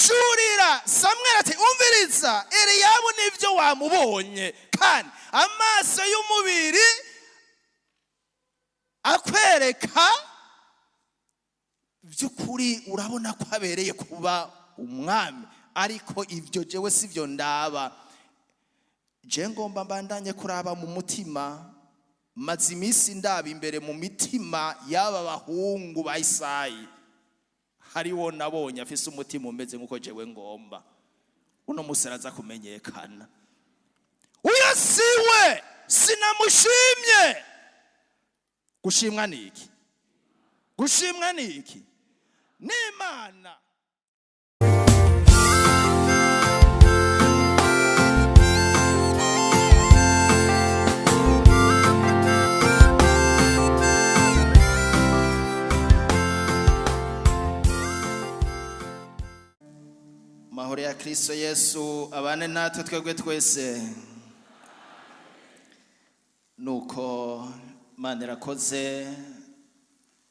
ahishurira Samweli ati umviriza Eliyabu nivyo wamubonye kandi amaso y'umubiri akwereka by'ukuri urabona ko abereye kuba umwami ariko ivyo jewe sivyo ndaba je ngomba mbandanye kuraba mu mutima maze imisi ndaba imbere mu mitima y'aba bahungu ba Isayi hariwo nabonye afise umutima umeze nkuko jewe ngomba uno musaraza kumenyekana uyo siwe sinamushimye gushimwa niki gushimwa niki n'Imana mahoro ya Kristo Yesu abane natwe twebwe twese nuko Imana irakoze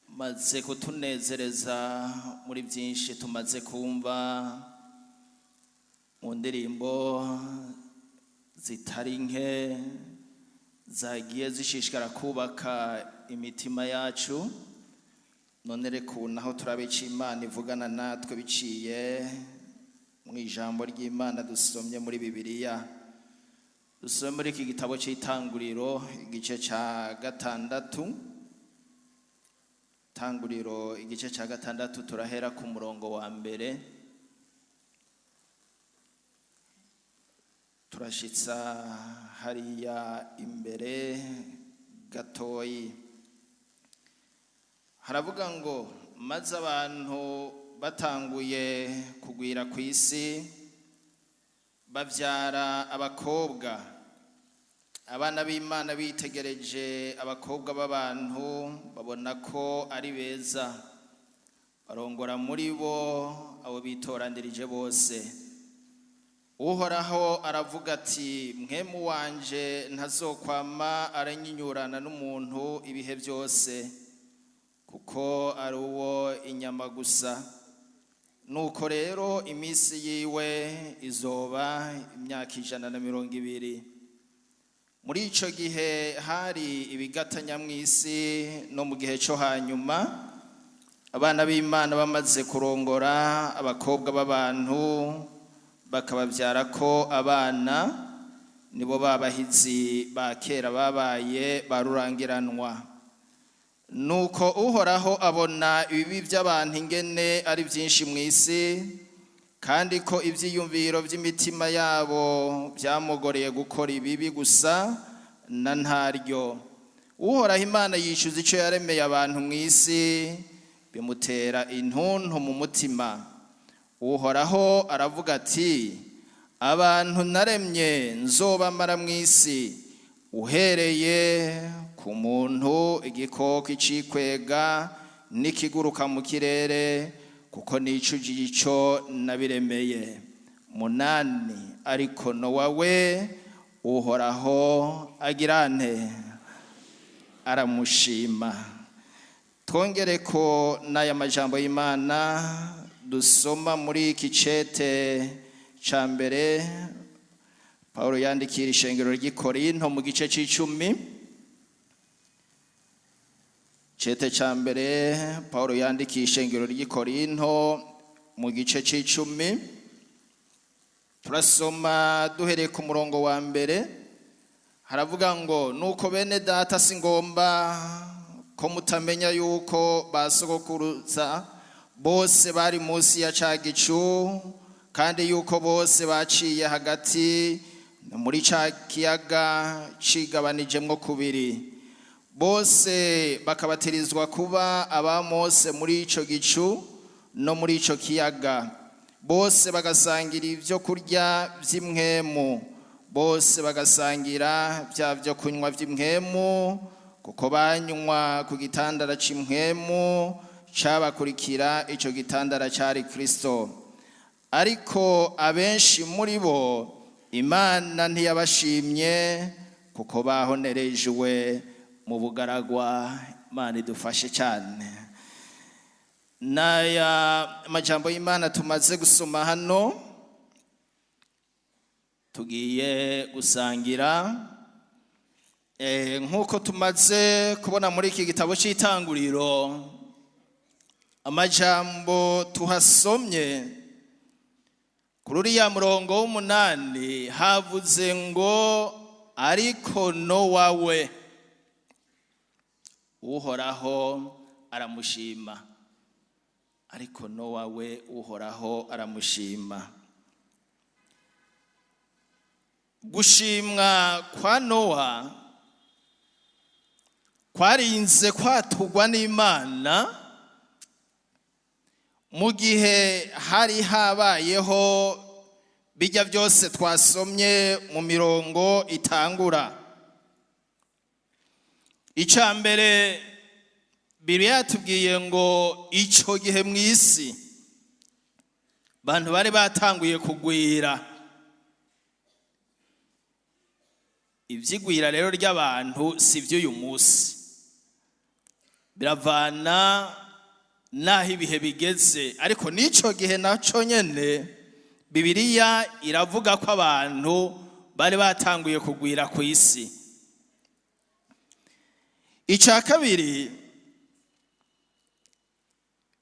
maze kutunezereza muri byinshi tumaze kumva mu ndirimbo zitari nke zagiye zishishikara kubaka imitima yacu none reka naho turabica Imana ivugana natwe biciye mu ijambo ry'Imana dusomye muri Bibiliya dusome muri iki gitabo cy'Itanguriro igice cya 6 Tanguriro igice cya 6 turahera ku murongo wa mbere turashitsa hariya imbere gatoyi haravuga ngo maze abantu batanguye kugwira ku isi bavyara abakobwa abana b'Imana bitegereje abakobwa b'abantu babona ko ari beza barongora muri bo abo bitorandirije bose Uhoraho aravuga ati mwemu wanje ntazokwama aranyinyurana n'umuntu ibihe byose kuko ari uwo inyama gusa nuko rero imisi yiwe izoba imyaka 120 muri ico gihe hari ibigatanya mw'isi no mu gihe cyo hanyuma abana b'Imana bamaze kurongora abakobwa b'abantu bakabavyara ko abana nibo babahizi ba kera babaye barurangiranwa nuko Uhoraho abona ibibi by'abantu ingene ari byinshi mw'isi kandi ko ivyiyumviro by'imitima yabo byamugoreye gukora ibibi gusa na ntaryo Uhoraho Imana yishuza ico yaremeye abantu mw'isi bimutera intuntu mu mutima Uhoraho aravuga ati abantu naremye nzobamara mw'isi uhereye ku muntu igikoko icikwega n'ikiguruka mu kirere kuko nicujije ico nabiremeye 8 ariko Nowa we Uhoraho agirante aramushima twongere ko n'aya majambo y'Imana dusoma muri iki cete ca mbere Paulo yandikira ishengero ry'Ikorinto mu gice c'10 Cete ca mbere Paulo yandikiye ishengero ry'Ikorinto mu gice c'10 turasoma duhereye ku murongo wa mbere haravuga ngo nuko bene data singomba ko mutamenya yuko basogokuruza bose bari munsi ya ca gicu kandi yuko bose baciye hagati muri ca kiyaga cigabanijemwo kubiri bose bakabatirizwa kuba aba Mose muri ico gicu no muri ico kiyaga bose bagasangira ivyo kurya vy'imwemu bose bagasangira byo kunywa vy'imwemu kuko banywa ku gitandara c'imwemu cabakurikira ico gitandara cari Kristo ariko abenshi muri bo Imana ntiyabashimye kuko bahonerejwe mu bugaragwa. Imana idufashe cyane. N'aya majambo y'Imana tumaze gusoma hano tugiye gusangira nk'uko tumaze kubona muri iki gitabo cy'itanguriro amajambo tuhasomye kuri uriya murongo w'8 havuze ngo ariko Nowa we Uhoraho aramushima. Ariko Nowa we Uhoraho aramushima. Gushimwa kwa Nowa kwarinze kwatugwa n'Imana mu gihe hari habayeho bijya byose twasomye mu mirongo itangura. Icambere Bibiliya yatubwiye ngo ico gihe mw'isi bantu bari batanguye kugwira. Ivyigwira rero ry'abantu si vy'uyu musi, biravana naho ibihe bigeze, ariko n'ico gihe naco nyene Bibiliya iravuga ko abantu bari batanguye kugwira ku isi. Ica kabiri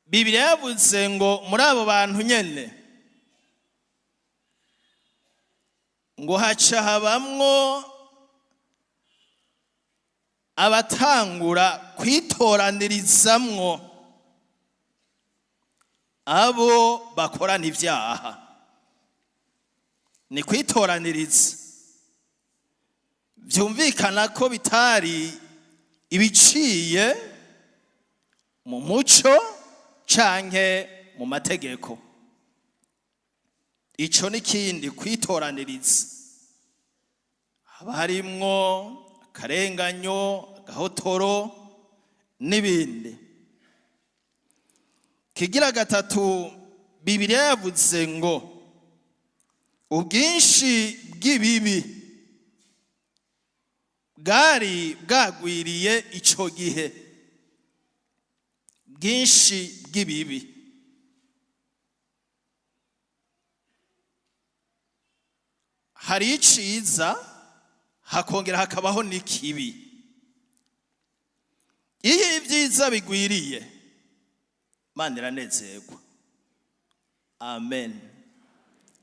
Bibiliya yavuze ngo muri abo bantu nyene ngo haca habamwo abatangura kwitoranirizamwo abo bakorana ivyaha. Ni kwitoraniriza, vyumvikana ko bitari ibiciye mu muco canke mu mategeko. Ico n'ikindi kwitoraniriza, haba harimwo akarenganyo, agahotoro n'ibindi. Kigira gatatu Bibiliya yavuze ngo ubwinshi bw'ibibi bwari bwagwiriye ico gihe. Bwinshi bw'ibibi. Hari iciza hakongera hakabaho n'ikibi. Iyo ibyiza bigwiriye Imana iranezerwa. Amen.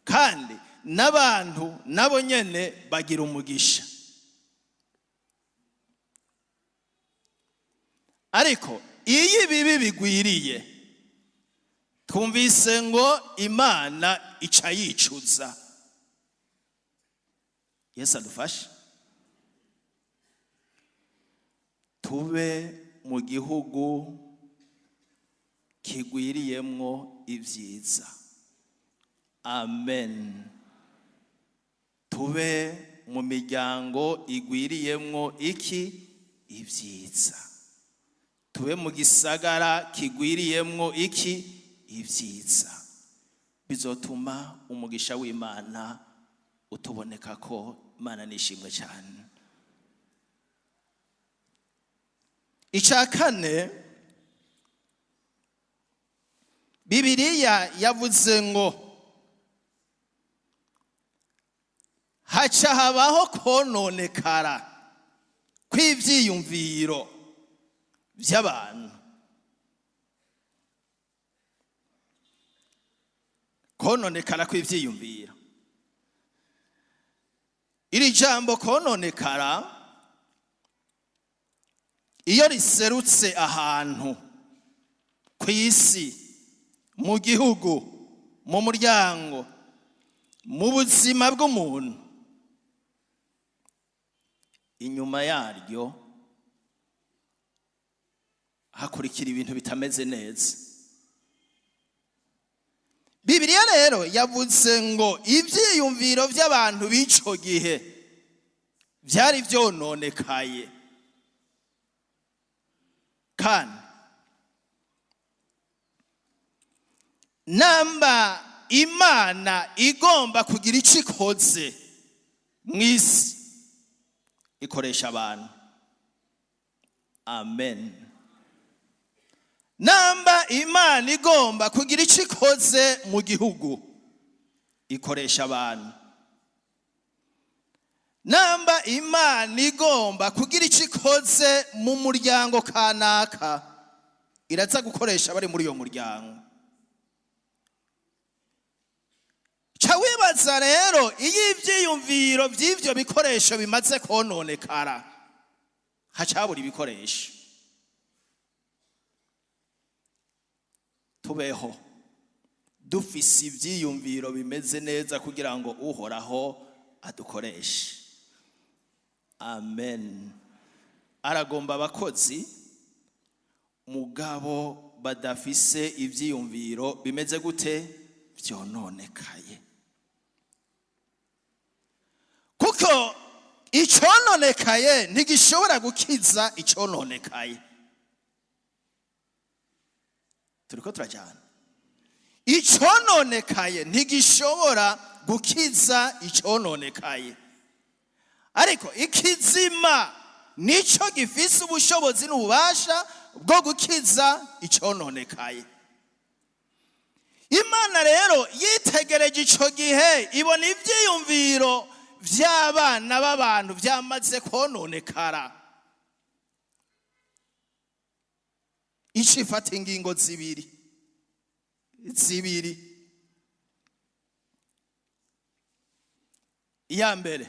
Kandi n'abantu nabo nyene bagira umugisha. Ariko iyo ibibi bigwiriye twumvise ngo Imana ica yicuza. Yesu adufashe tube mu gihugu kigwiriyemwo ivyiza. Amen. Tube mu miryango igwiriyemwo iki? Ivyiza. Tube mu gisagara kigwiriyemwo iki? Ivyiza. Bizotuma umugisha w'Imana utuboneka ko Imana nishimwe cyane. Ica kane Bibiliya yavuze ngo haca habaho kononekara kw'ivyiyumviro vy'abantu. Kononekara kw'ivyiyumviro. Iri jambo kononekara iyo riserutse ahantu kw'isi, mu gihugu, mu muryango, mu buzima bw'umuntu, inyuma yaryo hakurikira ibintu bitameze neza. Bibiliya rero yavuze ngo ivyiyumviro vy'abantu b'ico gihe vyari vyononekaye. Kandi namba Imana igomba kugira ico ikoze mw'isi ikoresha abantu. Amen. namba imana igomba kugira icyo ikoze mu gihugu ikoresha abantu. Namba imana igomba kugira icyo ikoze mu muryango kanaka iraza gukoresha abari muri iyo muryango. Ca wibaza rero iyo ivyiyumviro by'ivyo bikoresho bimaze kononekara hacabura ibikoresho. Tubeho dufise ivyiyumviro bimeze neza kugira ngo uhoraho adukoreshe. Amen. Aragomba abakozi mugabo badafise ivyiyumviro bimeze gute? Vyononekaye. Kuko icononekaye ntigishobora gukiza icononekaye. Turiko turajana. Icononekaye ntigishobora gukiza icononekaye. Ariko ikizima nico gifise ubushobozi n'ububasha bwo gukiza icononekaye. Imana rero yitegereje ico gihe ibona ivyiyumviro vy'abana b'abantu vyamaze kononekara. Icifata ingingo zibiri. Iya mbere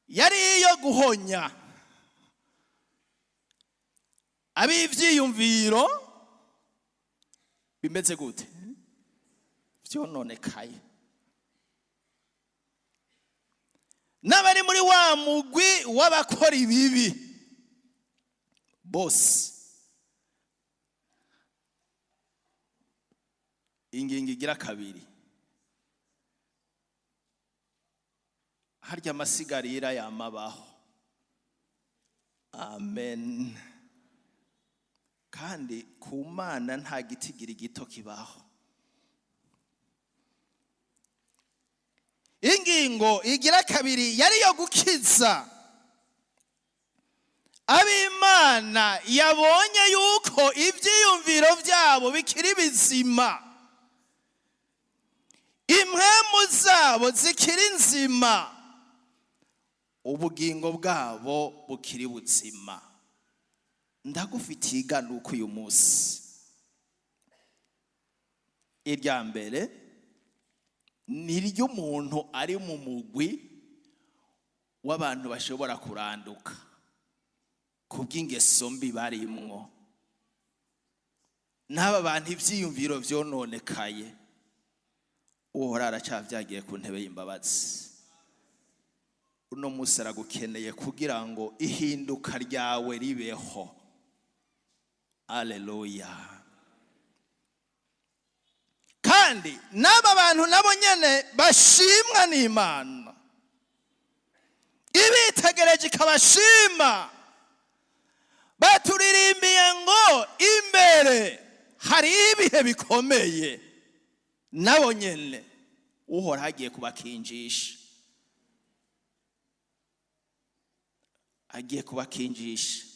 yari iyo guhonya abivyiyumviro bimeze gute? Vyononekaye. N'abari muri wa mugwi w'abakora ibibi bose. Ingingo igira kabiri. Harya amasigarira yamabaho. Amen. Kandi ku Mana nta gitigira gito kibaho. Ingingo igira kabiri yari yo gukiza ab'Imana yabonye yuko ivyiyumviro vyabo bikiri bizima, impwemu zabo zikiri nzima, ubugingo bwabo bukiri buzima. Ndagufitiye iganuko uyu munsi. Irya mbere niryo umuntu ari mu mugwi w'abantu bashobora kuranduka kubw'ingeso mbi barimwo. N'aba bantu ivyiyumviro vyononekaye uhora aracavyagiye ku ntebe y'imbabazi. Uno munsi aragukeneye kugira ngo ihinduka ryawe ribeho. Haleluya. Kandi n'aba bantu nabo nyene bashimwa n'Imana, ibitegereje ikabashima, baturirimbiye ngo imbere hari ibihe bikomeye. Nabo nyene uhora hagiye kubakinjisha, agiye kubakinjisha.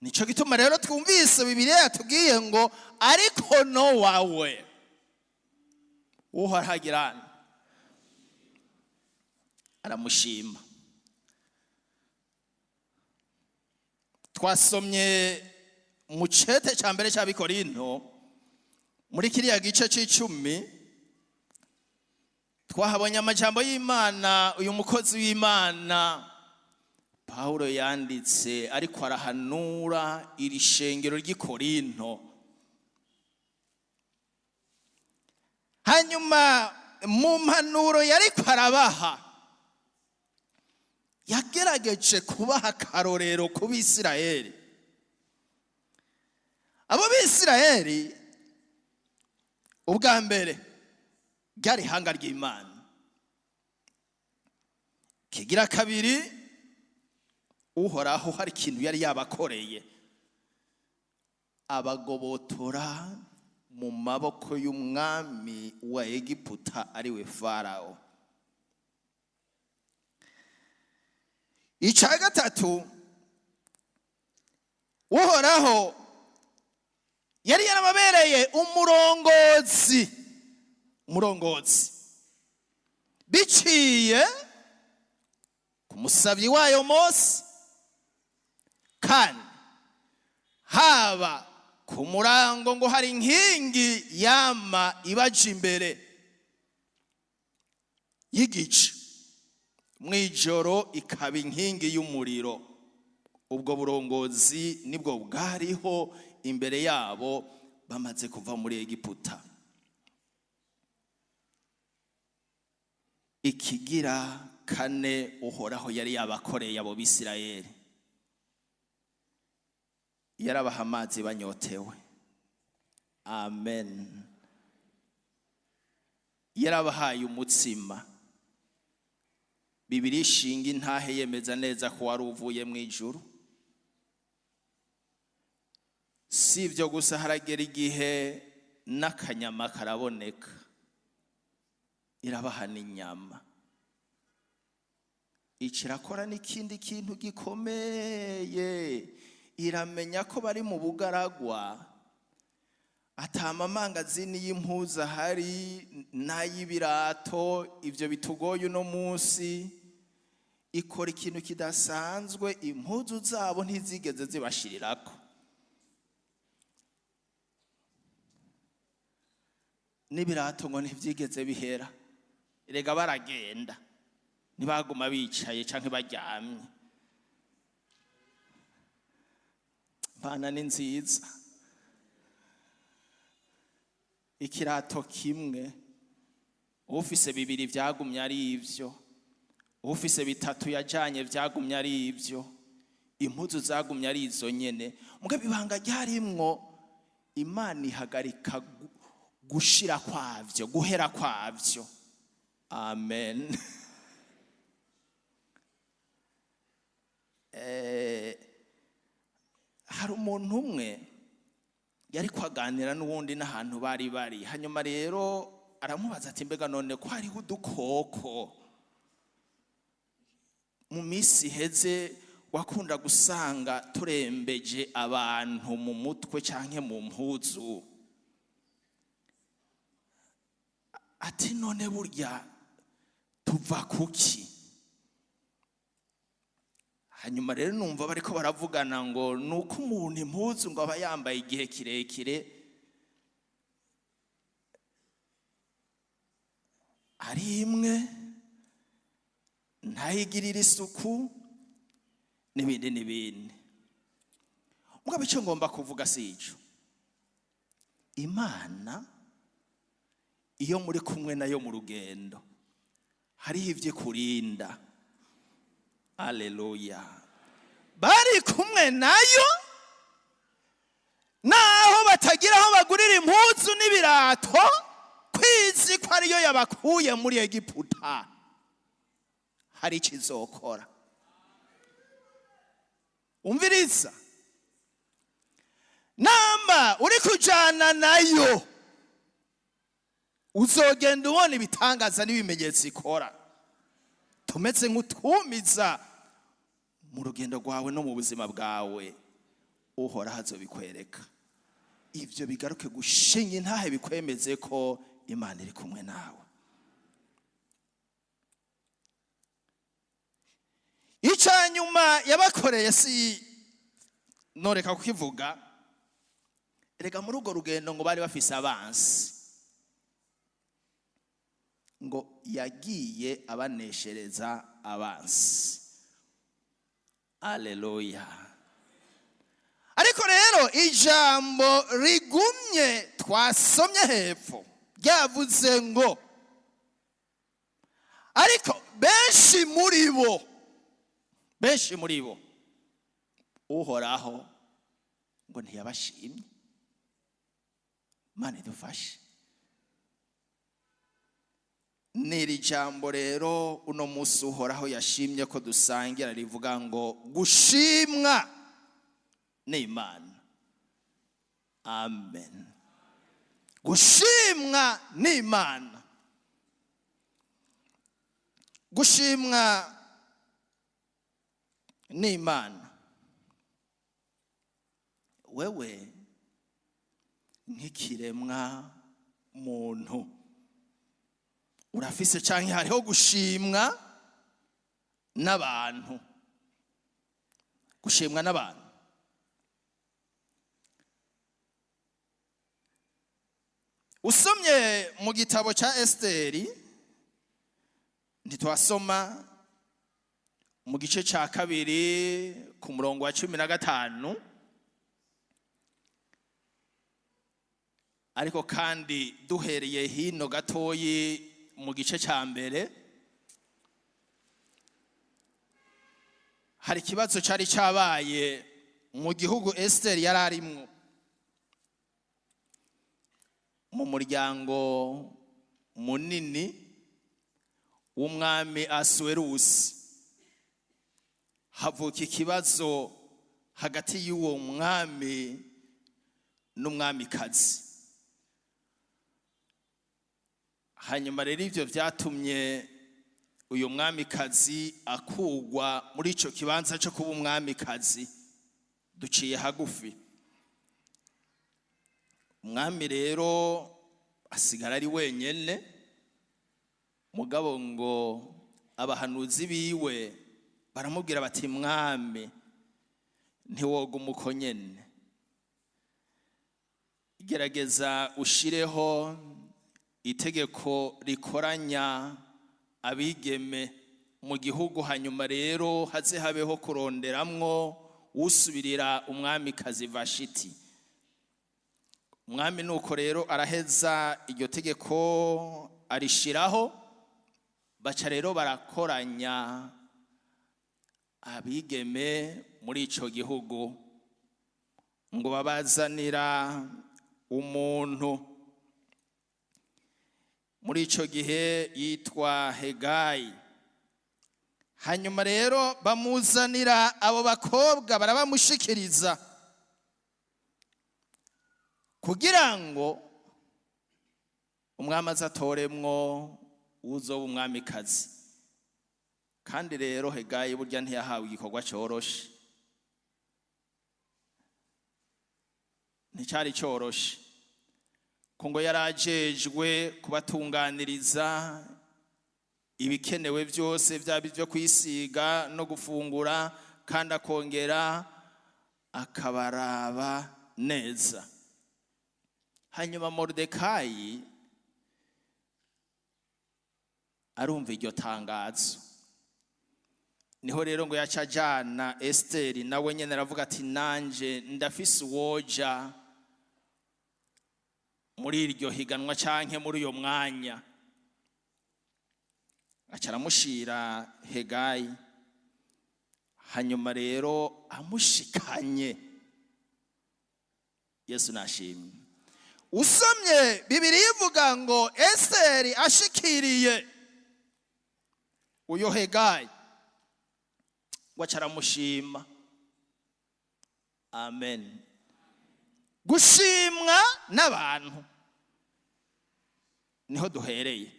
Nico gituma rero twumvise Bibiliya yatubwiye ngo ariko Nowawe uhora hagirana aramushima. Twasomye mu cete ca mbere c'Abikorinto muri kiriya gice c'icumi twahabonye amajambo y'Imana uyu mukozi w'Imana Paulo yanditse ariko arahanura iri shengero ry'Ikorinto. Hanyuma mu mpanuro yariko arabaha yagerageje kubaha akarorero ku Bisirayeli. Abo Bisirayeli ubwa mbere ryari ihanga ry'Imana. Kigira kabiri uhoraho hari ikintu yari yabakoreye, abagobotora mu maboko y'umwami wa Egiputa ariwe Farao. Ica gatatu uhoraho yari yarababereye umurongozi biciye ku musabyi wayo Mose, kandi haba ku murango ngo hari inkingi yama ibaje imbere y'igicu, mw'ijoro ikaba inkingi y'umuriro. ubwo burongozi nibwo bwariho imbere yabo bamaze kuva muri Egiputa. Ikigira kane uhoraho yari yabakoreye abo Bisirayeli, yarabaha amazi banyotewe. Amen. Yarabahaye umutsima. Bibiliya ishinga intahe yemeza neza ko wari uvuye mu ijuru. Si ibyo gusa, haragera igihe n'akanyama karaboneka. Irabaha n'inyama. Ikirakora n'ikindi kintu gikomeye. Iramenya ko bari mu bugaragwa, atamamangazini y'impuzu ahari n'ay'ibirato, ibyo bitugoye uno munsi. Ikora ikintu kidasanzwe, impuzu zabo ntizigeze zibashirirako. N'ibirato ngo ntibyigeze bihera. Erega baragenda, ntibaguma bicaye canke baryamye. Bana ni nziza. Ikirato kimwe, ufise bibiri vyagumye ari ivyo, ufise bitatu yajanye vyagumye ari ivyo, impuzu zagumye ari izo nyene. Mugabo ibanga ryarimwo, Imana ihagarika gushira kwavyo, guhera kwavyo. Amen. Hari umuntu umwe yari kwaganira n'uwundi n'ahantu bari, hanyuma rero aramubaza ati, mbega none ko hariho udukoko mu minsi iheze wakunda gusanga turembeje abantu mu mutwe canke mu mpuzu? Ati none burya tuva kuki? Hanyuma rero numva bariko baravugana ngo nuko umuntu impuzu ngo aba yambaye igihe kirekire, ari imwe ntayigirira isuku n'ibindi. Mugabo icyo ngomba kuvuga si ico. Imana iyo muri kumwe nayo mu rugendo, hariho ivyo kurinda. Haleluya. Bari kumwe nayo, naho batagira aho bagurira impuzu n'ibirato, kwizi ko ariyo yabakuye muri Egiputa, hari ikizokora. Umviriza, namba uri kujana nayo, uzogenda ubona ibitangaza n'ibimenyetso ikora. Tumeze nk'utwumiza mu rugendo rwawe no mu buzima bwawe, uhoraho azobikwereka. Ivyo bigaruke gushinga intahe, bikwemeze ko Imana iri kumwe nawe. Icanyuma yabakoreye si noreka kukivuga. Erega muri urwo rugendo ngo bari bafise abansi, ngo yagiye abaneshereza abansi. Haleluya. Ariko rero ijambo rigumye twasomye hepfo ryavuze ngo, ariko benshi muri bo uhoraho ngo ntiyabashimye. Imana idufashe. Niri jambo rero uno musi uhoraho yashimye ko dusangira, rivuga ngo gushimwa n'Imana. Amen. Gushimwa n'Imana. Gushimwa n'Imana. wewe nk'ikiremwa muntu urafise canke hariho gushimwa n'abantu, gushimwa n'abantu. Usomye mu gitabo ca Esiteri, ntitwasoma mu gice ca 2 ku murongo wa 15, ariko kandi duhereye hino gatoyi mu gice ca mbere, hari ikibazo cari cabaye mu gihugu Esiteri yari arimwo, mu muryango munini w'umwami Asuwerusi. Havuka ikibazo hagati y'uwo mwami n'umwamikazi. Hanyuma rero ivyo vyatumye uyu mwamikazi akugwa muri ico kibanza cyo kuba umwamikazi. Duciye hagufi, umwami rero asigara ari wenyene, mugabo ngo abahanuzi biwe baramubwira bati mwami ntiwoguma uko nyene, gerageza ushireho itegeko rikoranya abigeme mu gihugu, hanyuma rero haze habeho kuronderamwo usubirira umwamikazi Vashiti. Umwami nuko rero araheza iryo tegeko arishiraho, baca rero barakoranya abigeme muri ico gihugu ngo babazanira umuntu. Muri ico gihe yitwa Hegayi. Hanyuma rero bamuzanira abo bakobwa, barabamushikiriza kugira ngo umwami azatoremwo uzoba umwamikazi. Kandi rero Hegayi burya ntiyahawe igikorwa coroshe, nticari coroshe, ko ngo yarajejwe kubatunganiriza ibikenewe byose, byaba ibyo kwisiga no gufungura, kandi akongera akabaraba neza. Hanyuma Moridekayi arumva iryo tangazo, niho rero ngo yaca ajana Esiteri, nawe nyene aravuga ati nanje ndafise uwoja muri iryo higanwa canke muri uyo mwanya. Aca aramushira Hegayi. Hanyuma rero amushikanye, Yesu nashimye, usomye Bibiliya ivuga ngo Esiteri ashikiriye uyo Hegayi ngo aca aramushima. Amen. Gushimwa n'abantu niho duhereye.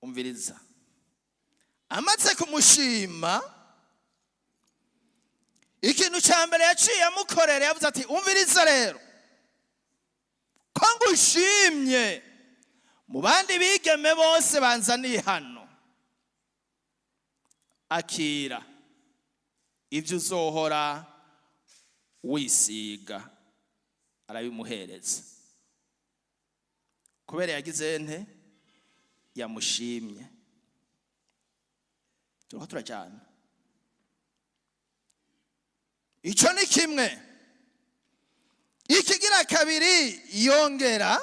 Umviriza, amaze kumushima, ikintu cya mbere yaciye amukorera, yavuze ati umviriza rero, ko ngushimye mu bandi bigeme bose banzaniye hano, akira ibyo uzohora wisiga. Arabimuhereza kubera yagize nte, yamushimye. Turiko turajana, ico ni kimwe. Ikigira kabiri, yongera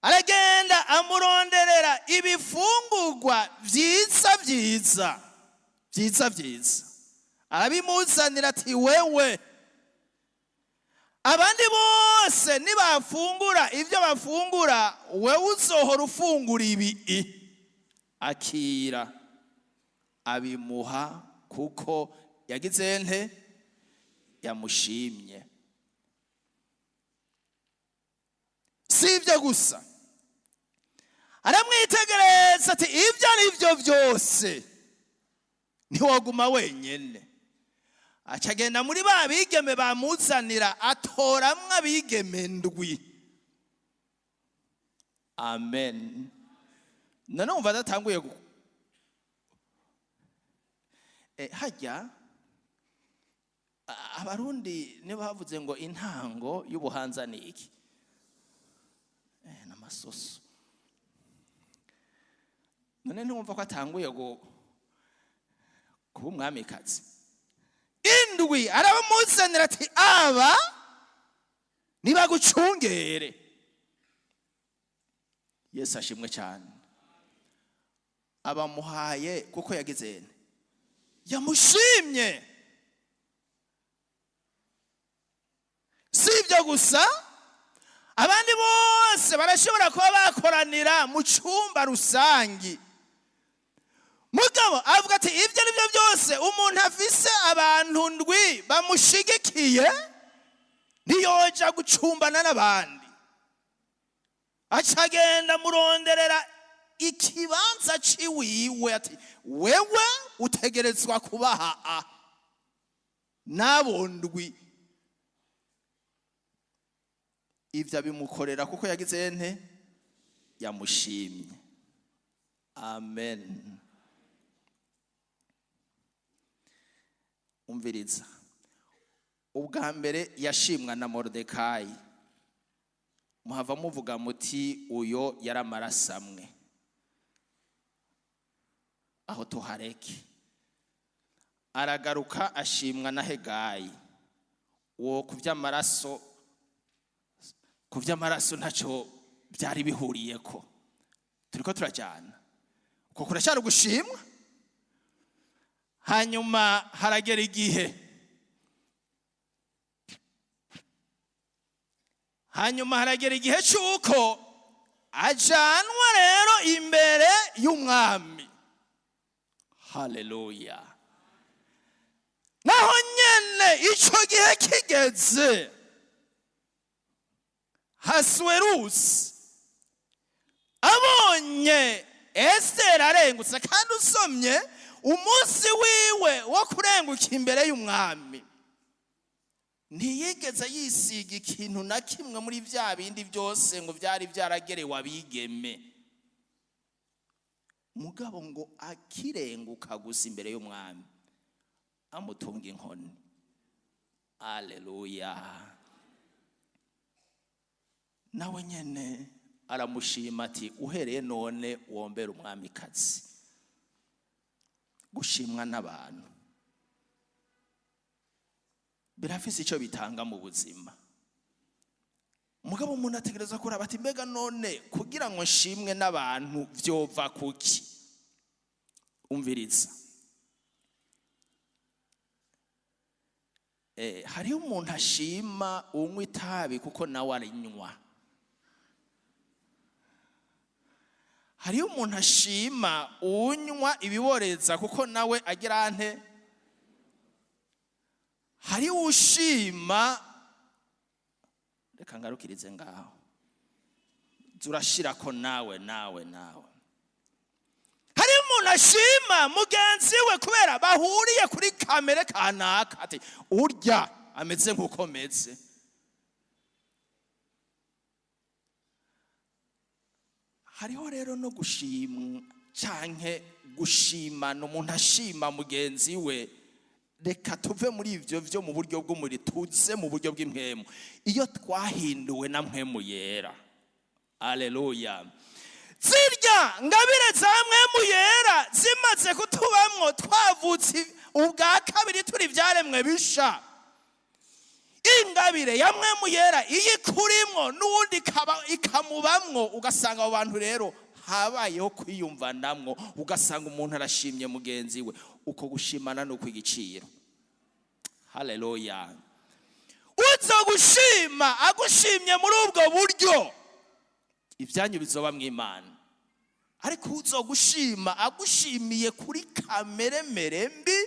aragenda amuronderera ibifungurwa vyiza vyiza vyiza vyiza, arabimuzanira ati wewe, abandi bose nibafungura ivyo bafungura, wewe uzohora ufungura ibi. Akira, abimuha kuko yagize nte, yamushimye. Si ibyo gusa, aramwitegereza ati ibyo ari byo byose ntiwoguma wenyene. Acagenda muri ba bigeme bamuzanira, atoramwo abigeme ndwi. Amen. None umva adatanguye hajya abarundi niba bavuze ngo intango y'ubuhanza ni iki? N'amasoso. None ntumva ko atanguye kuba umwamikazi. Indwi arabamuzanira ati aba nibagucungere. Yesu ashimwe cyane. Abamuhaye kuko yagize yamushimye. Si ibyo gusa, abandi bose barashobora kuba bakoranira mu cyumba rusangi. Mugabo avuga ati ibyo ari byo byose umuntu afise abantu ndwi bamushigikiye ntiyoja gucumbana n'abandi. Acagenda muronderera ikibanza ciwiwe ati wewe utegerezwa kubaha n'abo ndwi. Ivyo bimukorera kuko yagize yamushimye. Amen. Umviriza, ubwa mbere yashimwa na Moridekayi, muhava muvuga muti uyo yaramarasamwe. Aho tuhareke. Aragaruka ashimwa na Hegayi, uwo ku vy'amaraso ntacyo byari bihuriyeko. Turiko turajyana kuko kurashara gushimwa. Hanyuma haragera igihe cy'uko ajanwa rero imbere y'umwami. Haleluya. Naho nyene ico gihe kigeze, Hasuwerusi abonye Esiteri arengutse, kandi usomye umunsi wiwe wo kurenguka imbere y'umwami ntiyigeze yisiga ikintu na kimwe muri bya bindi byose ngo byari byaragerewe abigeme. Mugabo ngo akirenguka gusa imbere y'umwami amutunga inkoni. Haleluya. Nawe nyene aramushima ati uhereye none wombera umwamikazi. Gushimwa n'abantu birafise icyo bitanga mu buzima. Mugabo umuntu ategereza kuraba ati mbega none kugira ngo nshimwe n'abantu vyova kuki? Umviriza, hariho umuntu ashima unywa itabi kuko nawe arinywa. Hariho umuntu ashima unywa ibiboreza kuko nawe agira ante. Hariho ushima, reka ngarukirize ngaho, zurashirako nawe. Hariho umuntu ashima mugenzi we kubera bahuriye kuri kamere kanaka ati urya ameze nk'uko meze. Hariho rero no gushimwa canke gushimana, umuntu ashima mugenzi we. Reka tuve muri ivyo vyo mu buryo bw'umuri tuze mu buryo bw'impwemu. Iyo twahinduwe na mpwemu yera. Haleluya. Zirya ngabire za mpwemu yera zimaze kutubamwo, twavutse ubwa kabiri turi vyaremwe bisha. Ingabire ya mpwemu yera iyikurimwo n'uwundi ikamubamwo, ugasanga abo bantu rero habayeho kwiyumvanamwo, ugasanga umuntu arashimye mugenzi we. Uko gushimana no kwigiciro. Haleluya. Uzo gushima agushimye muri ubwo buryo, ivyanyu bizoba mw'Imana. Ariko uzo gushima agushimiye kuri kamere mbi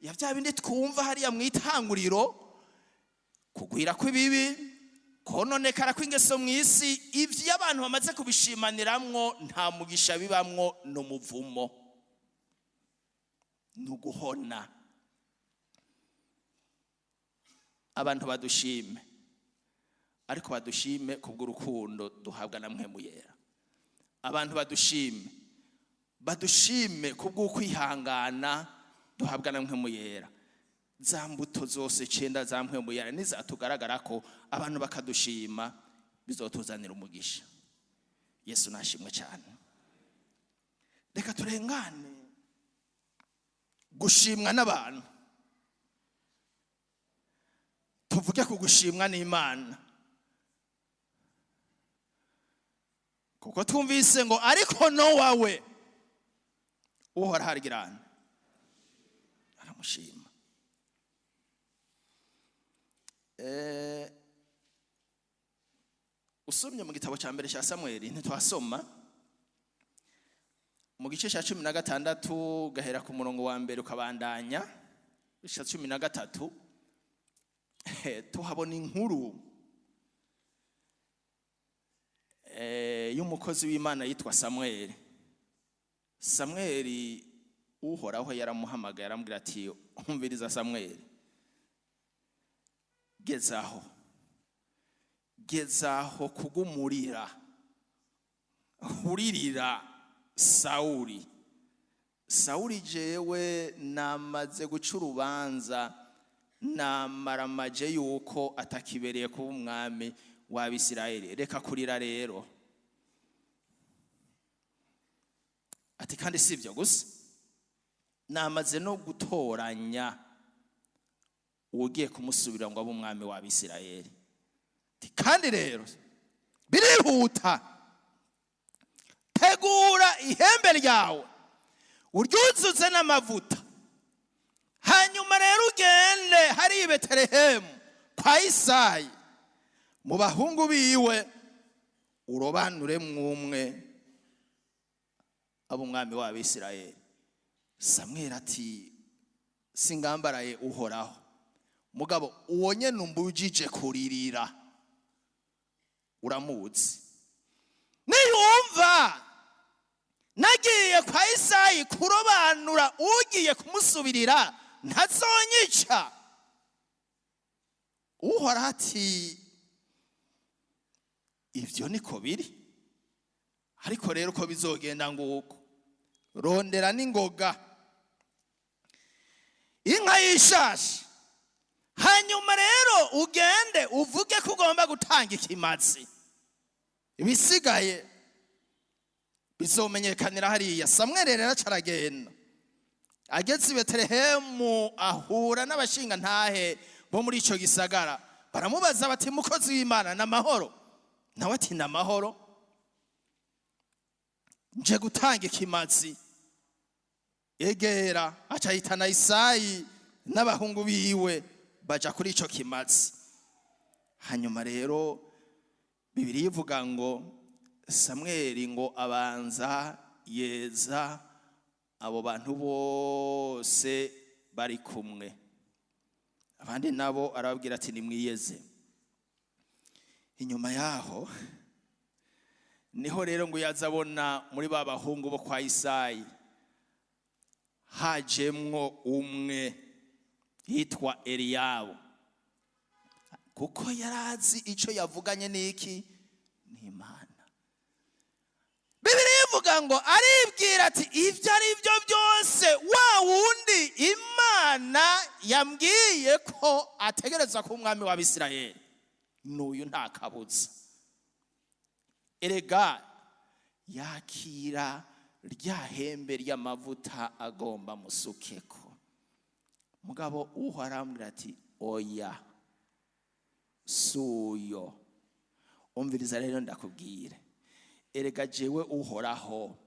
ya vya bindi twumva hariya mw'itanguriro, kugwira kw'ibibi, kononekara kw'ingeso mw'isi, ivyo abantu bamaze kubishimaniramwo nta mugisha bibamwo no muvumo. nuguhona. Abantu badushime, ariko badushime kubw'urukundo duhabwa na Mpwemu Yera. Abantu badushime kubw'ukwihangana duhabwa na Mpwemu Yera. Za mbuto zose 9 za Mpwemu Yera nizatugaragara ko abantu bakadushima, bizotuzanira umugisha. Yesu nashimwe cyane. Reka turengane gushimwa n'abantu, tuvuge ku gushimwa n'Imana. Kuko twumvise ngo ariko Nowa we uhora harigirana aramushima. Usomye mu gitabo cya mbere cya Samweli ntitwasoma mu gice cya 16 gahera ku murongo wa mbere ukabandanya cya 13, tuhabona inkuru y'umukozi w'Imana yitwa Samweli. Samweli uhoraho yaramuhamagaye aramubwira ati umviriza Samweli, gezaho kugumurira uririra Sawuli jewe namaze guca urubanza, namaramaje yuko atakibereye kuba umwami w'Abisirayeli. Reka kurira rero. Ati kandi sivyo gusa, namaze no gutoranya ugiye kumusubira ngo abe umwami w'Abisirayeli. Kandi rero birihuta, tegura ihembe ryawe uryuzuze n'amavuta, hanyuma rero ugende hari i Betelehemu kwa Isayi mu bahungu biwe, urobanure mwumwe abo umwami w'Abisirayeli. Samweli ati singambaraye uhoraho, mugabo uwo nyene umbujije kuririra uramuzi. Niyumva nagiye kwa Isayi kurobanura ugiye kumusubirira ntazonyica. Uhoraho ati ivyo niko biri, ariko rero uko bizogenda nguko, rondera n'ingoga inka y'ishashi, hanyuma rero ugende uvuge ko ugomba gutanga ikimazi, ibisigaye bizomenyekanira hariya. Samweli rero caragenda, ageze i Betelehemu ahura n'abashinga ntahe bo muri ico gisagara. Baramubaza bati mukozi w'Imana n'amahoro? Nawe ati n'amahoro, nje gutanga ikimazi. Egera aca yitana Isayi n'abahungu biwe baja kuri ico kimazi. Hanyuma rero Bibiliya ivuga ngo Samweli ngo abanza yeza abo bantu bose bari kumwe, abandi nabo arababwira ati nimwiyeze. Inyuma yaho niho rero ngo yazabona muri ba bahungu bo kwa Isayi hajemwo umwe yitwa Eliyabu, kuko yarazi ico yavuganye n'iki n'Imana. Bibiliya ivuga ngo aribwira ati ivyo ari byo byose wa wundi Imana yambwiye ko ategerezwa kuba umwami w'Abisirayeli n'uyu nta kabuza. Erega yakira rya hembe ry'amavuta agomba musukeko. Mugabo uharambira ati oya suyo. Umviriza rero ndakubwire, erega jewe uhoraho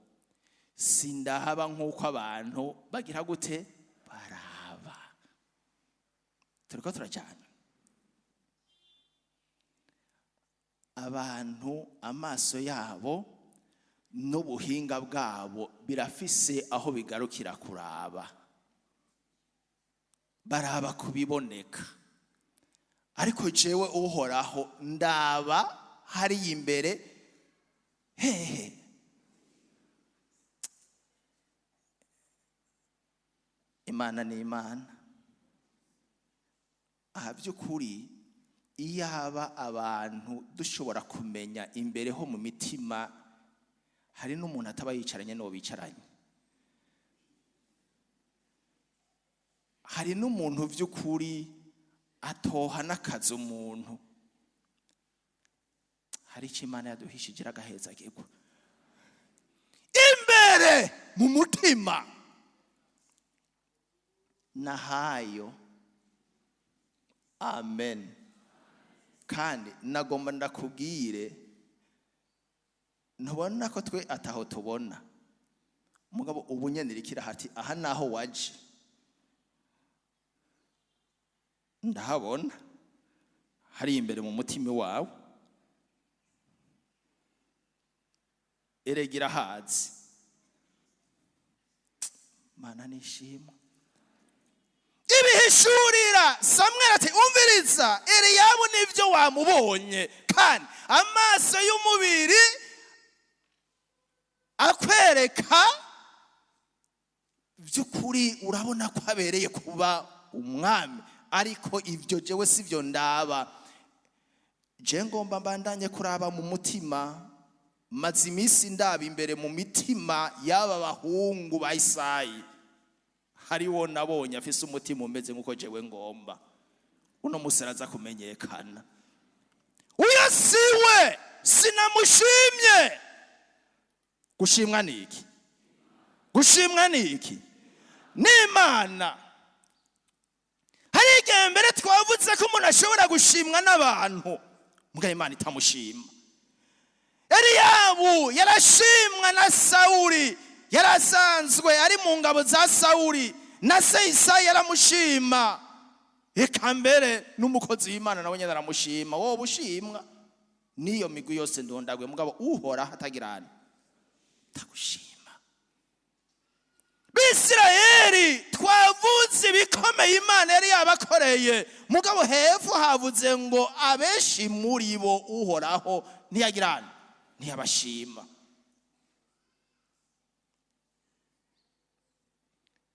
sindahaba nk'uko abantu bagira gute baraba. Turiko turajyana abantu, amaso yabo n'ubuhinga bwabo birafise aho bigarukira kuraba, baraba kubiboneka. Ariko jewe uhoraho ndaba hari imbere hehe. Imana ni Imana. Aha by'ukuri iyaba abantu dushobora kumenya imbere ho mu mitima, hari n'umuntu ataba yicaranye n'uwo bicaranye. Hari n'umuntu by'ukuri atoha n'akazi umuntu. Hari icyo Imana yaduhishije agaheza agirwa imbere mu mutima nahayo. Amen. Kandi nagomba ndakubwire, ntubona ko twe ataho tubona, mugabo ubunyenirikira hati aha naho waje ndahabona, hari imbere mu mutima wawe. Eregira hazi Mana nishimwe. Ibihishurira Samweli ati umviriza, Eliyabu nivyo wamubonye, kandi amaso y'umubiri akwereka by'ukuri urabona ko abereye kuba umwami, ariko ibyo jewe sivyo ndaba. Je ngomba mbandanye kuraba mu mutima, maze iminsi ndaba imbere mu mitima y'aba bahungu ba Isayi. Hariwo nabonye afise umutima umeze nkuko jewe ngomba. Uno musi araza kumenyekana. Uyo siwe sinamushimye. Gushimwa niki? Gushimwa niki? N'Imana. Hari igihe mbere twavuze ko umuntu ashobora gushimwa n'abantu, muga Imana itamushima. Eliyabu yarashimwa na Sawuli, yarasanzwe ari mu ngabo za Sawuli, na se Isayi yaramushima. Eka mbere n'umukozi w'Imana nawe nyene aramushima. Wowe bushimwa niyo migwi yose ndondagwe, mugabo uhora hatagirana tagushima. Bisirayeli twavuze ibikomeye Imana yari yabakoreye, mugabo hepfo havuze ngo abenshi muri bo uhoraho ntiyagirana ntiyabashima.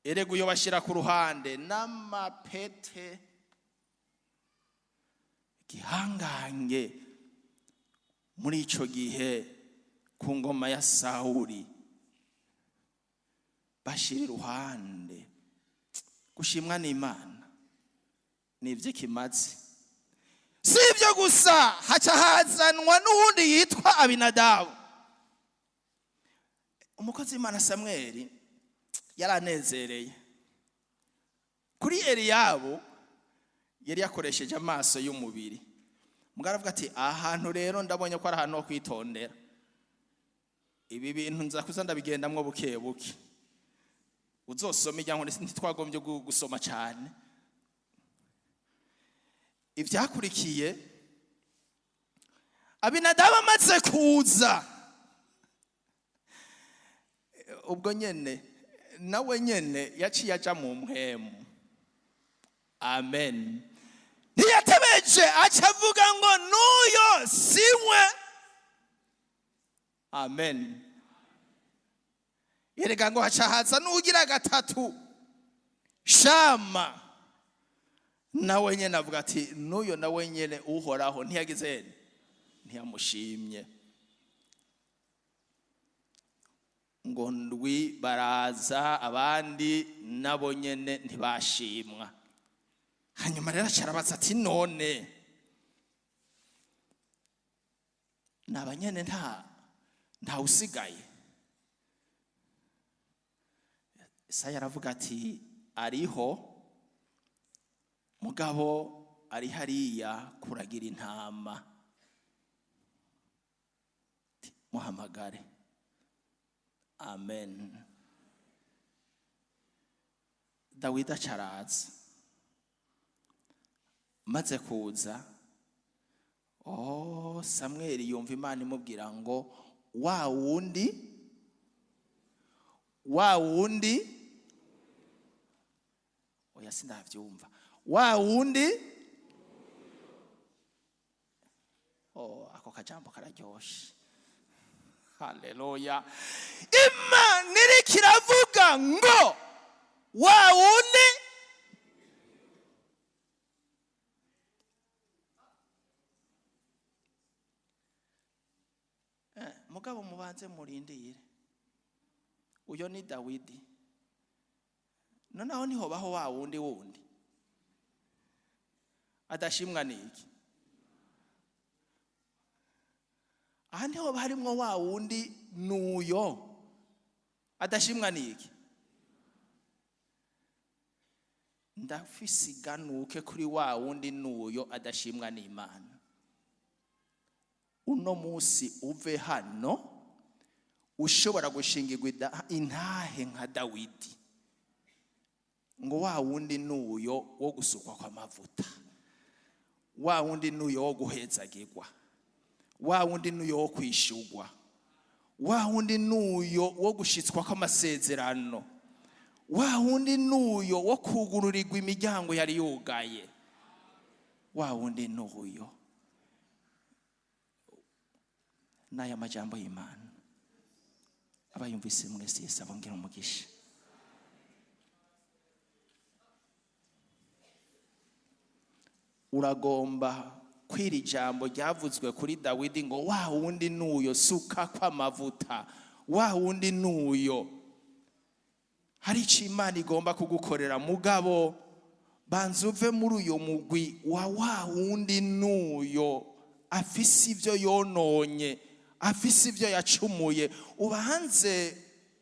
Erega uyo bashira ku ruhande n'amapete gihangange muri ico gihe ku ngoma ya Sawuli, bashira iruhande. Gushimwa n'Imana nivyo kimaze. Si ibyo gusa, haca hazanwa n'uwundi yitwa Abinadabu. Umukozi w'Imana Samweli yaranezereye kuri Eliyabu, yari yakoresheje amaso y'umubiri. Mugaravuga ati ahantu rero ndabonye ko ari ahantu ho kwitondera. Ibi bintu nza kuza ndabigendamwo buke buke. Uzosoma ijyango ntitwagombye gusoma cyane. Ivyakurikiye, Abinadabu amaze kuza, ubwo nyene nawe nyene yaciye aja mu mpwemu. Amen. Ntiyatebeje aca avuga ngo n'uyo siwe. Amen. Yereka ngo haca haza n'ugira gatatu, Shama. Nawe nyene avuga ati n'uyo nawe nyene uhoraho ntiyagize ntiyamushimye. Ngo ndwi baraza, abandi nabo nyene ntibashimwa. Hanyuma rero cyarabaza ati none nabanyene nta usigaye. Isaya aravuga ati ariho, mugabo ari hariya kuragira intama, muhamagare. Amen. Dawidi acaraza, maze kuza, Samweli yumva Imana imubwira ngo wa wundi oya sindavyumva, wa wundi ako kajambo kararyoshe. Haleluya. Imana iriko iravuga ngo wa wundi mugabo mubanze murindire. Uyo ni Dawidi. Noneho niho baho wa wundi adashimwa niki. Aha niho harimwo wa wundi nuyo adashimwa niki. Ndafisiganuke kuri wa wundi nuyo adashimwa n'Imana. Uno musi uve hano ushobora gushingirwa intahe nka Dawidi, ngo wa wundi nuyo wo gusukwa kwa mavuta, wa wundi nuyo wo guhezagirwa, wa wundi nuyo wo kwishugwa, wa wundi nuyo wo gushitswa kw'amasezerano, wa wundi nuyo wo kugururirwa imiryango yari yugaye, wa wundi nuyo. N'aya majambo y'Imana abayumvise mwese Yesu abongera umugisha. Uragomba kwira ijambo ryavuzwe kuri Dawidi ngo wa wundi nuyo suka kw'amavuta, wa wundi nuyo. Hari icyo Imana igomba kugukorera, mugabo banza uve muri uyo mugwi wa wundi nuyo afise ivyo yononye, afise ivyo yacumuye. Ubanze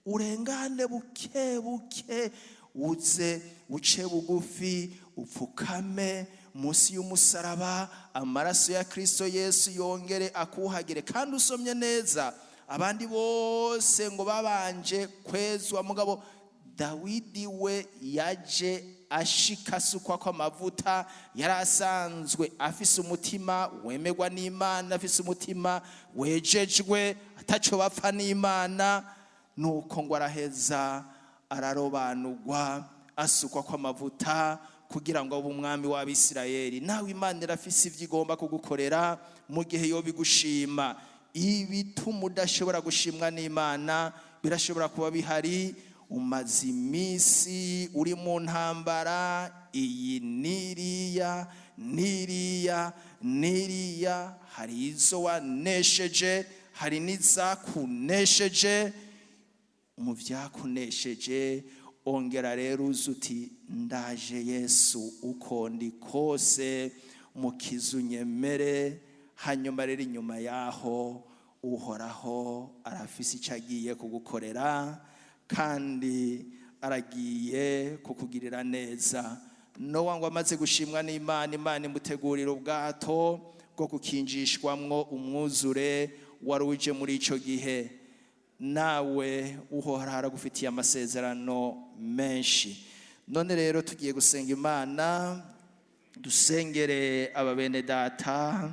urengane buke buke, uze uce bugufi, upfukame musi y'umusaraba, amaraso ya Kristo Yesu yongere akuhagire. Kandi usomye neza, abandi bose ngo babanje kwezwa, mugabo Dawidi we yaje ashika sukwa kwa mavuta. Yari asanzwe afise umutima wemerwa n'Imana, afise umutima wejejwe, ataco bapfa n'Imana. Nuko ngo araheza ararobanurwa, asukwa kwa mavuta kugira ngo abe umwami w'Abisirayeli. Nawe Imana irafise ivyo igomba kugukorera mu gihe yo bigushima. Ibituma udashobora gushimwa n'Imana birashobora kuba bihari. Umaze imisi uri mu ntambara iyi niriya, hari izo wanesheje, hari n'izakunesheje. Mu vyakunesheje ongera rero uzuti ndaje Yesu uko ndi kose, mukiza unyemere. Hanyuma rero inyuma yaho Uhoraho arafise ico agiye kugukorera, kandi aragiye kukugirira neza. Nowa ngo amaze gushimwa n'Imana, Imana imutegurira ubwato bwo kukinjishwamwo umwuzure wari uje muri ico gihe. Nawe Uhoraho aragufitiye amasezerano menshi. None rero tugiye gusenga Imana, dusengere aba bene data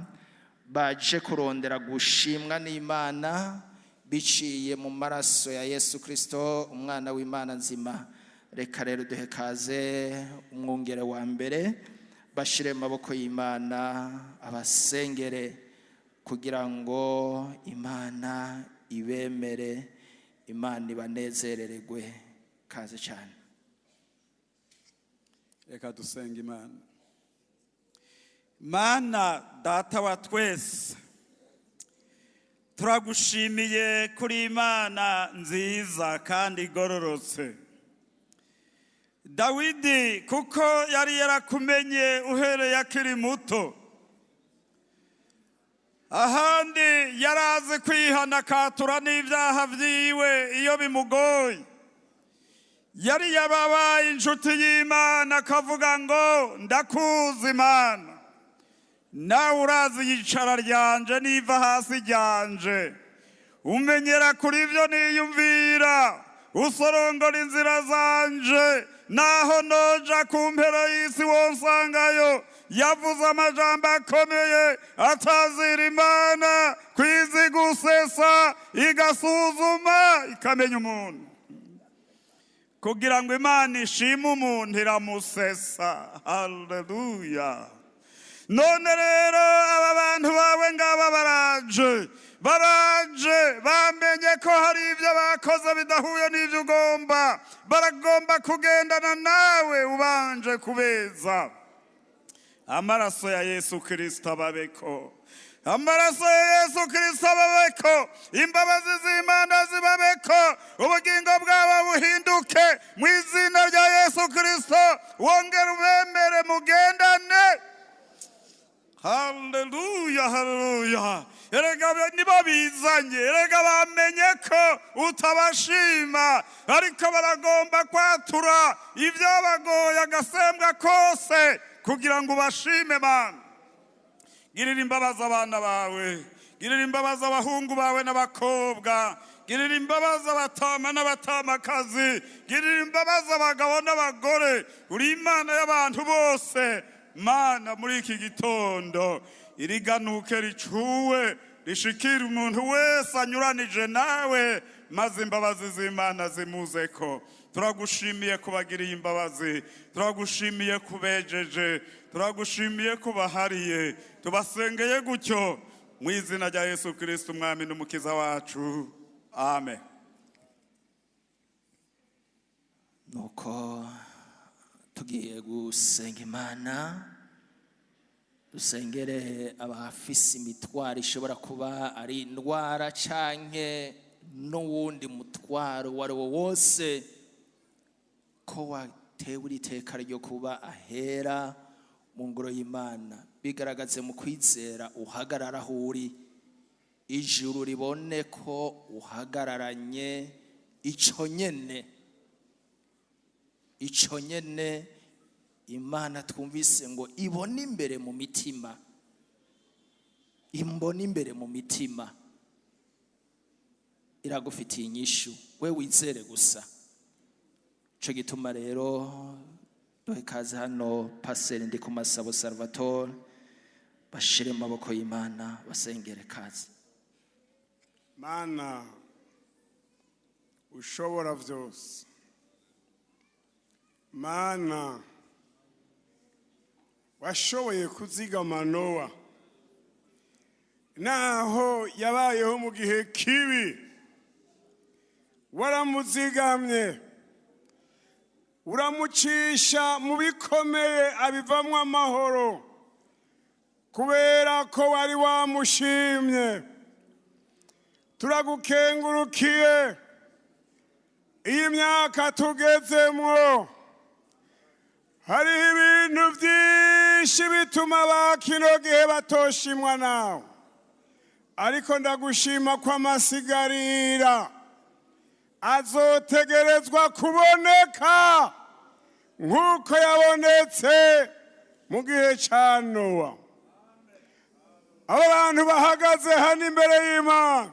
baje kurondera gushimwa n'Imana biciye mu maraso ya Yesu Kristo, umwana w'Imana nzima. Reka rero duhe kaze umwungere wa mbere, bashire maboko y'Imana abasengere kugira ngo Imana ibemere, Imana ibanezerererwe. Kaze cyane. Reka dusenga Imana. Mana data wa twese, turagushimiye kuri Imana nziza kandi igororotse. Dawidi kuko yari yarakumenye uhereye akiri muto, ahandi yarazi kwihana akatura n'ibyaha vyiwe iyo bimugoye. Yari yababaye inshuti y'Imana akavuga ngo ndakuzi Imana, nawe urazi yicara ryanje niva hasi ryanje, umenyera kuri ivyo niyumvira, usorongora inzira zanje, naho noja ku mpera y'isi wonsangayo. Yavuze amajambo akomeye atazira Imana kwizi gusesa, igasuzuma ikamenya umuntu. Kugira ngo Imana ishime umuntu iramusesa. Haleluya. None rero aba bantu bawe ngaba baraje baraje bamenye ko hari ibyo bakoze bidahuye n'ibyo ugomba, baragomba kugendana nawe ubanje kubeza. Amaraso ya Yesu Kristo ababeko, amaraso ya Yesu Kristo ababeko, imbabazi z'Imana zibabeko, ubugingo bwabo buhinduke mu izina rya Yesu Kristo. Wongere ubemere mugendane. Haleluya, haleluya. Erega nibo bizanye, erega bamenye ko utabashima, ariko baragomba kwatura ibyabagoye agasembwa kose kugira ngo ubashime Mana. Girira imbabazi abana bawe, girira imbabazi abahungu bawe n'abakobwa, girira imbabazi abatama n'abatamakazi, girira imbabazi abagabo n'abagore. Uri Imana y'abantu bose Mana. Muri iki gitondo iriganuke ricuwe rishikira umuntu wese anyuranije nawe, maze imbabazi z'Imana zimuzeko. Turagushimiye kubagiriye imbabazi, turagushimiye kubejeje, turagushimiye kubahariye, tubasengeye gutyo mu izina rya Yesu Kristo umwami n'umukiza wacu, amen. Nuko tugiye gusenga Imana, dusengere abafise imitwaro ishobora kuba ari indwara canke n'uwundi mutwaro wari wo wose, ko watewe iteka ryo kuba ahera mu ngoro y'Imana. Bigaragaze mu kwizera uhagarara aho uri, ijuru ribone ko uhagararanye ico nyene Imana twumvise ngo ibone imbere mu mitima, imbone imbere mu mitima, iragufitiye inyishu, we wizere gusa. Ico gituma rero duhe kaze hano Pastor Ndikumasabo Salvatore, bashire mu maboko y'Imana basengere. Kaze Mana ushobora vyose, Mana washoboye kuzigama Nowa naho yabayeho mu gihe kibi, waramuzigamye uramucisha mu bikomeye abivamwo amahoro, kubera ko wari wamushimye. Turagukengurukiye iyi myaka tugezemwo, hariho ibintu byinshi bituma bakino gihe batoshimwa nawe, ariko ndagushima ko amasigarira azotegerezwa kuboneka nk'uko yabonetse mu gihe ca Nowa. Abo bantu bahagaze hano imbere y'Imana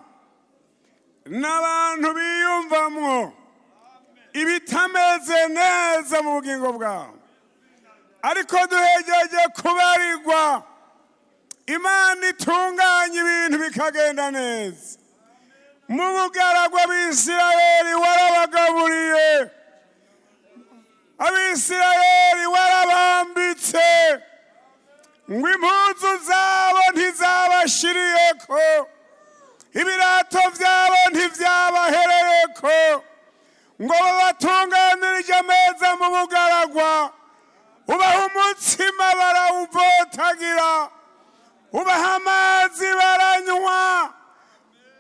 n'abantu biyumvamwo ibitameze neza mu bugingo bwabo, ariko duhejeje kubarirwa Imana itunganya ibintu bikagenda neza. Mu bugaragwa b'Isirayeli warabagaburiye, Abisirayeli warabambitse, ngo impuzu zabo ntizabashiriyeko, ibirato byabo ntivyabahereyeko, ngo babatunganirije ameza mu bugaragwa. Ubaha umutsima barawuvotagira, ubaha amazi baranywa,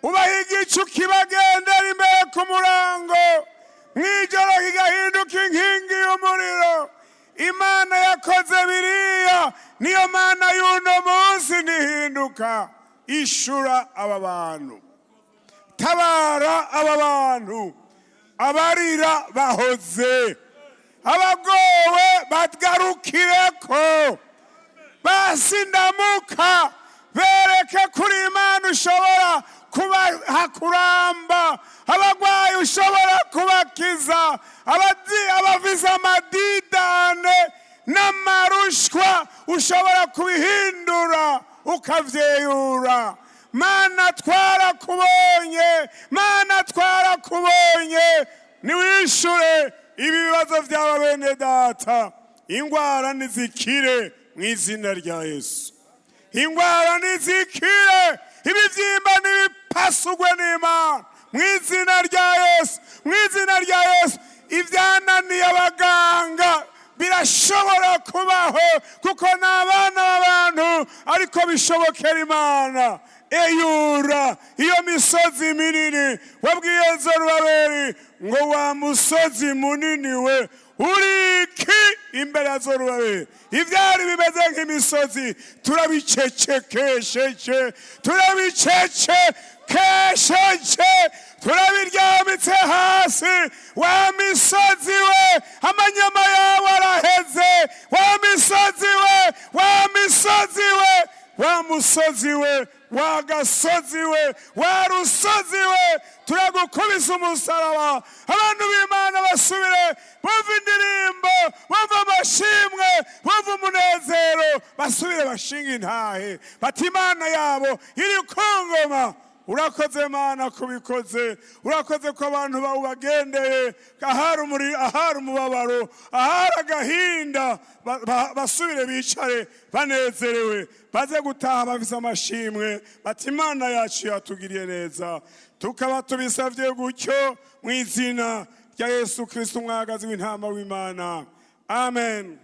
ubaha igicu kibagendera imbere ku murango, mw'ijoro kigahinduka inkingi y'umuriro. Imana yakoze biriya niyo Mana y'uno munsi ntihinduka. Ishura aba bantu, tabara aba bantu, abarira bahoze, abagowe bagarukireko, basindamuka bereke kuri Imana ushobora kubaha kuramba, abagwayi ushobora kubakiza, abavize amadidane n'amarushwa ushobora kubihindura ukavyeyura. Mana twarakubonye, Mana twarakubonye, niwishure ibibazo by'aba bene data. Ingwara nizikire mu izina rya Yesu, ingwara nizikire, ibivyimba kasugwe n'Imana mu izina rya Yesu, mu izina rya Yesu. Ibyananiye abaganga birashobora kubaho kuko ni abana b'abantu, ariko bishobokera Imana. Eyura iyo misozi minini, wabwiye Zorubabeli ngo wa musozi munini we uriki imbere ya Zorubabeli. Ibyari bimeze nk'imisozi turabicecekesheje, turabiryamitse hasi. Wa misozi we amanyama yawe araheze, wa misozi we, wa misozi we, wa musozi we, wa gasozi we, wa rusozi we, turagukubisa umusaraba. Abantu b'Imana basubire bumva indirimbo, bumva amashimwe, bumva umunezero, basubire bashinga intahe bati Imana yabo iri ku ngoma. Urakoze Mana kubikoze, urakoze ko abantu bawubagendeye, ahari umubabaro, ahari agahinda, basubire bicare banezerewe, baze gutaha bafise amashimwe bati Imana yacu yatugiriye neza. Tukaba tubisavye gutyo mu izina rya Yesu Kristo, umwagazi w'intama w'Imana. Amen.